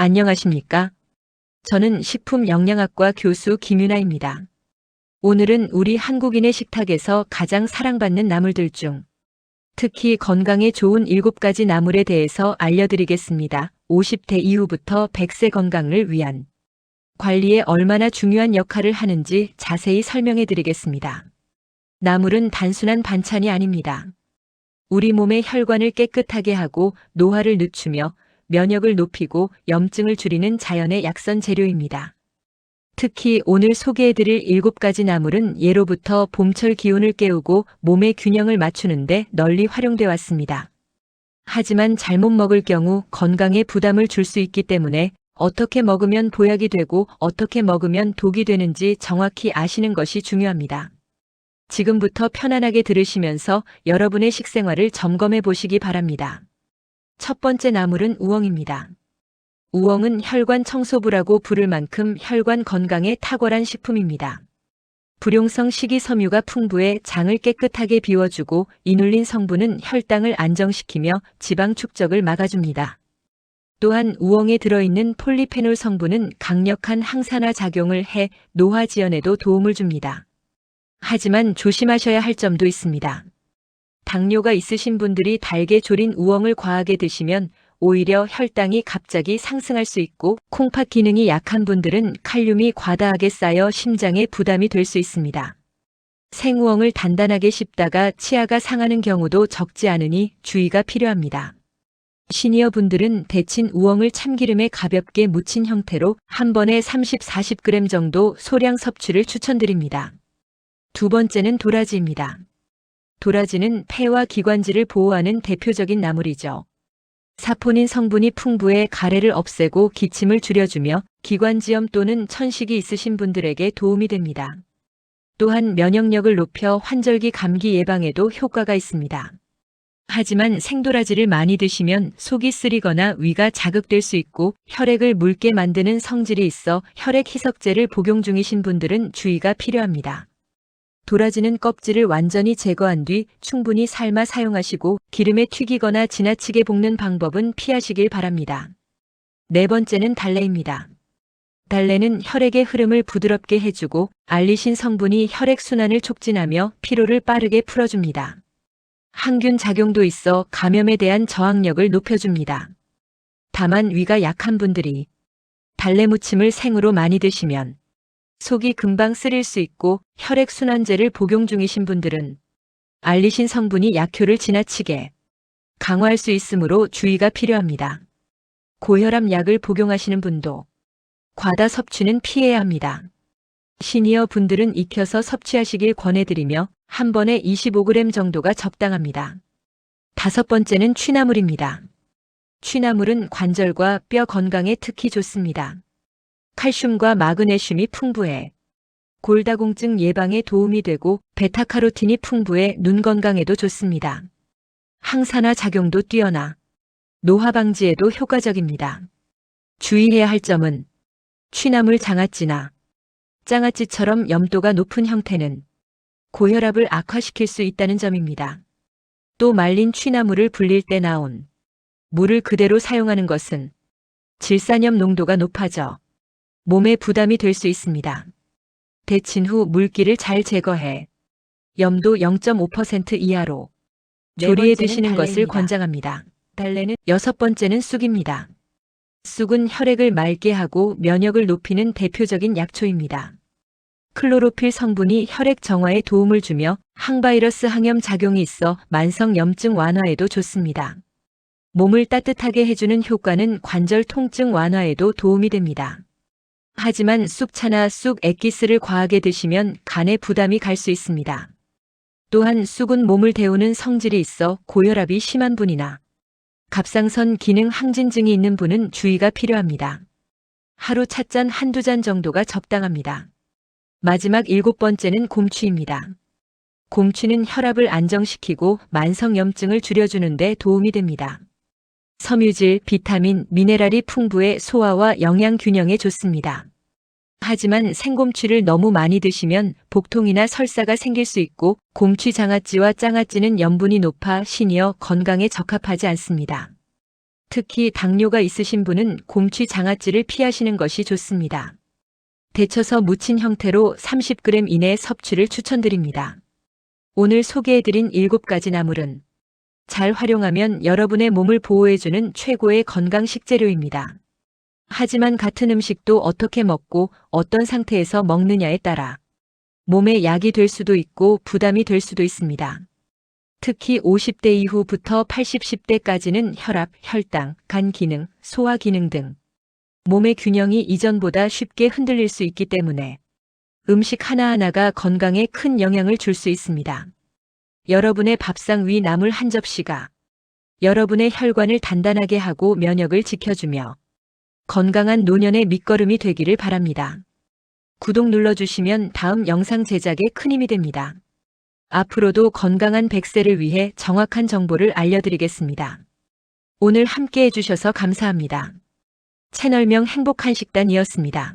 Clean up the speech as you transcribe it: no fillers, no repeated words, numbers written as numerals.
안녕하십니까? 저는 식품영양학과 교수 김윤아입니다. 오늘은 우리 한국인의 식탁에서 가장 사랑받는 나물들 중 특히 건강에 좋은 7가지 나물에 대해서 알려드리겠습니다. 50대 이후부터 100세 건강을 위한 관리에 얼마나 중요한 역할을 하는지 자세히 설명해 드리겠습니다. 나물은 단순한 반찬이 아닙니다. 우리 몸의 혈관을 깨끗하게 하고 노화를 늦추며 면역을 높이고 염증을 줄이는 자연의 약선 재료입니다. 특히 오늘 소개해드릴 7가지 나물은 예로부터 봄철 기운을 깨우고 몸의 균형을 맞추는데 널리 활용돼 왔습니다. 하지만 잘못 먹을 경우 건강에 부담을 줄 수 있기 때문에 어떻게 먹으면 보약이 되고 어떻게 먹으면 독이 되는지 정확히 아시는 것이 중요합니다. 지금부터 편안하게 들으시면서 여러분의 식생활을 점검해 보시기 바랍니다. 첫 번째 나물은 우엉입니다. 우엉은 혈관 청소부라고 부를 만큼 혈관 건강에 탁월한 식품입니다. 불용성 식이섬유가 풍부해 장을 깨끗하게 비워주고 이눌린 성분은 혈당을 안정시키며 지방 축적을 막아줍니다. 또한 우엉에 들어있는 폴리페놀 성분은 강력한 항산화 작용을 해 노화 지연에도 도움을 줍니다. 하지만 조심하셔야 할 점도 있습니다. 당뇨가 있으신 분들이 달게 졸인 우엉을 과하게 드시면 오히려 혈당이 갑자기 상승할 수 있고 콩팥 기능이 약한 분들은 칼륨이 과다하게 쌓여 심장에 부담이 될 수 있습니다. 생우엉을 단단하게 씹다가 치아가 상하는 경우도 적지 않으니 주의가 필요합니다. 시니어 분들은 데친 우엉을 참기름에 가볍게 무친 형태로 한 번에 30-40g 정도 소량 섭취를 추천드립니다. 두 번째는 도라지입니다. 도라지는 폐와 기관지를 보호하는 대표적인 나물이죠. 사포닌 성분이 풍부해 가래를 없애고 기침을 줄여주며 기관지염 또는 천식이 있으신 분들에게 도움이 됩니다. 또한 면역력을 높여 환절기 감기 예방에도 효과가 있습니다. 하지만 생도라지를 많이 드시면 속이 쓰리거나 위가 자극될 수 있고 혈액을 묽게 만드는 성질이 있어 혈액 희석제를 복용 중이신 분들은 주의가 필요합니다. 도라지는 껍질을 완전히 제거한 뒤 충분히 삶아 사용하시고 기름에 튀기거나 지나치게 볶는 방법은 피하시길 바랍니다. 네 번째는 달래입니다. 달래는 혈액의 흐름을 부드럽게 해주고 알리신 성분이 혈액순환을 촉진하며 피로를 빠르게 풀어줍니다. 항균 작용도 있어 감염에 대한 저항력을 높여줍니다. 다만 위가 약한 분들이 달래 무침을 생으로 많이 드시면 속이 금방 쓰릴 수 있고 혈액순환제를 복용 중이신 분들은 알리신 성분이 약효를 지나치게 강화할 수 있으므로 주의가 필요합니다. 고혈압 약을 복용하시는 분도 과다 섭취는 피해야 합니다. 시니어 분들은 익혀서 섭취하시길 권해드리며 한 번에 25g 정도가 적당합니다. 다섯 번째는 취나물입니다. 취나물은 관절과 뼈 건강에 특히 좋습니다. 칼슘과 마그네슘이 풍부해 골다공증 예방에 도움이 되고 베타카로틴이 풍부해 눈 건강에도 좋습니다. 항산화 작용도 뛰어나 노화 방지에도 효과적입니다. 주의해야 할 점은 취나물 장아찌나 장아찌처럼 염도가 높은 형태는 고혈압을 악화시킬 수 있다는 점입니다. 또 말린 취나물을 불릴 때 나온 물을 그대로 사용하는 것은 질산염 농도가 높아져 몸에 부담이 될 수 있습니다. 데친 후 물기를 잘 제거해 염도 0.5% 이하로 조리해 드시는 것을 권장합니다. 달래는 여섯 번째는 쑥입니다. 쑥은 혈액을 맑게 하고 면역을 높이는 대표적인 약초입니다. 클로로필 성분이 혈액 정화에 도움을 주며 항바이러스 항염 작용이 있어 만성 염증 완화에도 좋습니다. 몸을 따뜻하게 해주는 효과는 관절 통증 완화에도 도움이 됩니다. 하지만 쑥차나 쑥 액기스를 과하게 드시면 간에 부담이 갈 수 있습니다. 또한 쑥은 몸을 데우는 성질이 있어 고혈압이 심한 분이나 갑상선 기능 항진증이 있는 분은 주의가 필요합니다. 하루 찻잔 한두 잔 정도가 적당합니다. 마지막 7번째는 곰취입니다. 곰취는 혈압을 안정시키고 만성염증을 줄여주는 데 도움이 됩니다. 섬유질, 비타민, 미네랄이 풍부해 소화와 영양 균형에 좋습니다. 하지만 생곰취를 너무 많이 드시면 복통이나 설사가 생길 수 있고 곰취 장아찌와 짱아찌는 염분이 높아 시니어 건강에 적합하지 않습니다. 특히 당뇨가 있으신 분은 곰취 장아찌를 피하시는 것이 좋습니다. 데쳐서 무친 형태로 30g 이내 섭취를 추천드립니다. 오늘 소개해드린 7가지 나물은 잘 활용하면 여러분의 몸을 보호해주는 최고의 건강 식재료입니다. 하지만 같은 음식도 어떻게 먹고 어떤 상태에서 먹느냐에 따라 몸에 약이 될 수도 있고 부담이 될 수도 있습니다. 특히 50대 이후부터 80, 10대까지는 혈압, 혈당, 간 기능, 소화 기능 등 몸의 균형이 이전보다 쉽게 흔들릴 수 있기 때문에 음식 하나하나가 건강에 큰 영향을 줄 수 있습니다. 여러분의 밥상 위 나물 한 접시가 여러분의 혈관을 단단하게 하고 면역을 지켜주며 건강한 노년의 밑거름이 되기를 바랍니다. 구독 눌러주시면 다음 영상 제작에 큰 힘이 됩니다. 앞으로도 건강한 100세를 위해 정확한 정보를 알려드리겠습니다. 오늘 함께 해주셔서 감사합니다. 채널명 행복한 식단이었습니다.